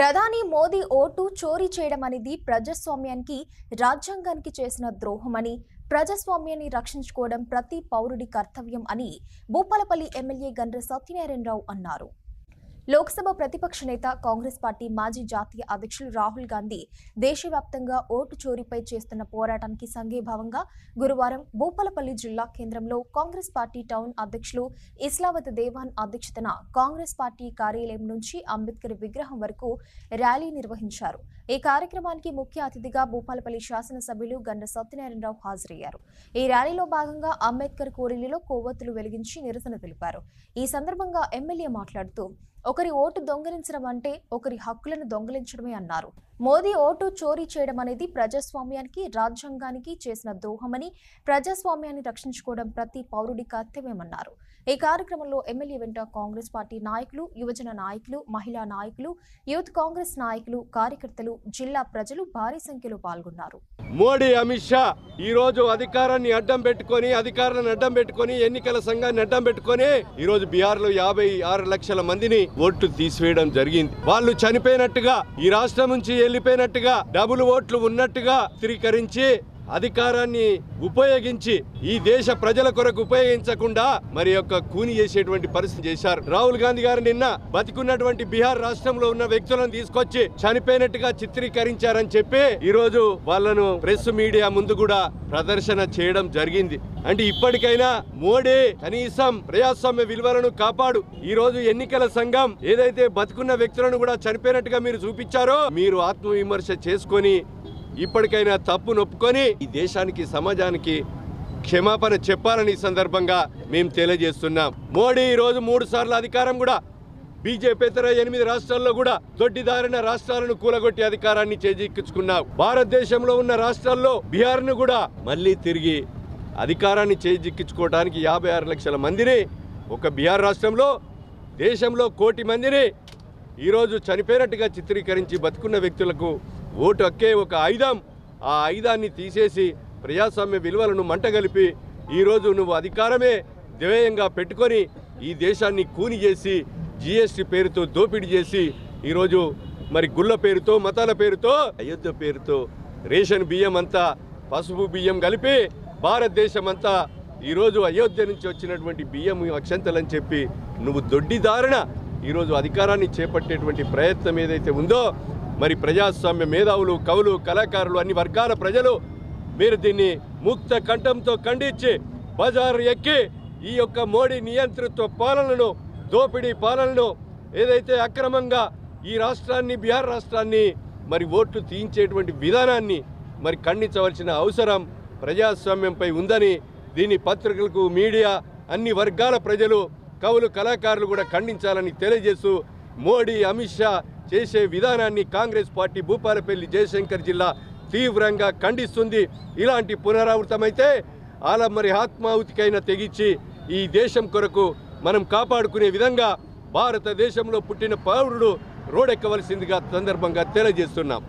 ప్రధాని మోదీ ఓటు చోరీ చేయడం అనేది ప్రజాస్వామ్యానికి రాజ్యాంగానికి చేసిన ద్రోహమని ప్రజాస్వామ్యాన్ని రక్షించుకోవడం ప్రతి పౌరుడి కర్తవ్యం అని భూపాలపల్లి ఎమ్మెల్యే గండ్ర సత్యనారాయణరావు అన్నారు. లోక్సభ ప్రతిపక్ష నేత కాంగ్రెస్ పార్టీ మాజీ జాతీయ అధ్యక్షులు రాహుల్ గాంధీ దేశవ్యాప్తంగా ఓటు చోరీపై చేస్తున్న పోరాటానికి సంఘీభావంగా గురువారం భూపాలపల్లి జిల్లా కేంద్రంలో కాంగ్రెస్ పార్టీ టౌన్ అధ్యక్షులు ఇస్లావత్ దేవాన్ అధ్యక్షతన కాంగ్రెస్ పార్టీ కార్యాలయం నుంచి అంబేద్కర్ విగ్రహం వరకు ర్యాలీ నిర్వహించారు. ఈ కార్యక్రమానికి ముఖ్య అతిథిగా భూపాలపల్లి శాసనసభ్యులు గండ్ర సత్యనారాయణరావు హాజరయ్యారు. ఈ ర్యాలీలో భాగంగా అంబేద్కర్ కూడలిలో కొవ్వొత్తులు వెలిగించి నిరసన తెలిపారు. ఈ సందర్భంగా ఎమ్మెల్యే మాట్లాడుతూ ఒకరి ఓటు దొంగిలించడం అంటే ఒకరి హక్కులను దొంగిలించడమే అన్నారు. మోదీ ఓటు చోరీ చేయడం అనేది ప్రజాస్వామ్యానికి రాజ్యాంగానికి చేసిన ద్రోహమని ప్రజాస్వామ్యాన్ని రక్షించుకోవడం ప్రతి పౌరుడి కర్తవ్యమన్నారు. ఈ కార్యక్రమంలో ఎమ్మెల్యే వెంట కాంగ్రెస్ పార్టీ నాయకులు, యువజన నాయకులు, మహిళా నాయకులు, యూత్ కాంగ్రెస్ నాయకులు, కార్యకర్తలు, జిల్లా ప్రజలు భారీ సంఖ్యలో పాల్గొన్నారు. మోడీ, అమిత్ షా ఈ రోజు అధికారాన్ని అడ్డం పెట్టుకొని ఎన్నికల సంఘాన్ని అడ్డం పెట్టుకొని ఈ రోజు బీహార్ లో 56 లక్షల మందిని ఓట్లు తీసివేయడం జరిగింది. వాళ్ళు చనిపోయినట్టుగా, ఈ రాష్ట్రం నుంచి వెళ్లిపోయినట్టుగా, డబుల్ ఓట్లు ఉన్నట్టుగా చిత్రీకరించి అధికారాన్ని ఉపయోగించి ఈ దేశ ప్రజల కొరకు ఉపయోగించకుండా మరి యొక్క కూని చేసేటువంటి పరిస్థితి చేశారు. రాహుల్ గాంధీ గారు నిన్న బతికున్నటువంటి బీహార్ రాష్ట్రంలో ఉన్న వ్యక్తులను తీసుకొచ్చి చనిపోయినట్టుగా చిత్రీకరించారని చెప్పి ఈ రోజు వాళ్ళను ప్రెస్ మీడియా ముందు కూడా ప్రదర్శన చేయడం జరిగింది. అంటే ఇప్పటికైనా మోడీ కనీసం ప్రజాస్వామ్య విలువలను కాపాడు. ఈ రోజు ఎన్నికల సంఘం ఏదైతే బతుకున్న వ్యక్తులను కూడా చనిపోయినట్టుగా మీరు చూపించారో మీరు ఆత్మవిమర్శ చేసుకొని ఇప్పటికైనా తప్పు నొప్పుకొని ఈ దేశానికి, సమాజానికి క్షమాపణ చెప్పాలని సందర్భంగా మేము తెలియజేస్తున్నాం. మోడీ ఈ రోజు 3 సార్లు అధికారం కూడా బీజేపీతర 8 రాష్ట్రాల్లో కూడా దొడ్డిదారిన రాష్ట్రాలను కూలగొట్టి అధికారాన్ని చేజిక్కించుకున్నావు. భారతదేశంలో ఉన్న రాష్ట్రాల్లో బీహార్ను కూడా మళ్ళీ తిరిగి అధికారాన్ని చేజిక్కించుకోవడానికి 56 లక్షల మందిని ఒక బీహార్ రాష్ట్రంలో, దేశంలో 1 కోటి మందిని ఈరోజు చనిపోయినట్టుగా చిత్రీకరించి బతుకున్న వ్యక్తులకు ఓటు హక్కే ఒక ఆయుధం. ఆ ఆయుధాన్ని తీసేసి ప్రజాస్వామ్య విలువలను మంటగలిపి ఈరోజు నువ్వు అధికారమే ధ్యేయంగా పెట్టుకొని ఈ దేశాన్ని కూని చేసి జీఎస్టీ పేరుతో దోపిడీ చేసి ఈరోజు మరి గుళ్ళ పేరుతో, మతాల పేరుతో, అయోధ్య పేరుతో రేషన్ బియ్యం అంతా పసుపు బియ్యం కలిపి భారతదేశం అంతా ఈరోజు అయోధ్య నుంచి వచ్చినటువంటి బియ్యం అక్షంతలని చెప్పి నువ్వు దొడ్డిదారిన ఈరోజు అధికారాన్ని చేపట్టేటువంటి ప్రయత్నం ఏదైతే ఉందో మరి ప్రజాస్వామ్య మేధావులు, కవులు, కళాకారులు, అన్ని వర్గాల ప్రజలు మీరు దీన్ని ముక్త కంఠంతో ఖండించి బజారు ఎక్కి ఈ యొక్క మోడీ నియంతృత్వ పాలనను, దోపిడీ పాలనను, ఏదైతే అక్రమంగా ఈ రాష్ట్రాన్ని, బీహార్ రాష్ట్రాన్ని మరి ఓట్లు తీయించేటువంటి విధానాన్ని మరి ఖండించవలసిన అవసరం ప్రజాస్వామ్యంపై ఉందని దీన్ని పత్రికలకు, మీడియా, అన్ని వర్గాల ప్రజలు, కవులు, కళాకారులు కూడా ఖండించాలని తెలియజేస్తూ మోడీ, అమిత్ షా చేసే విధానాన్ని కాంగ్రెస్ పార్టీ భూపాలపల్లి జయశంకర్ జిల్లా తీవ్రంగా ఖండిస్తుంది. ఇలాంటి పునరావృతమైతే మరి ఆత్మాహుతికైనా తెగించి ఈ దేశం కొరకు మనం కాపాడుకునే విధంగా భారతదేశంలో పుట్టిన పౌరుడు రోడెక్కవలసిందిగా సందర్భంగా తెలియజేస్తున్నాం.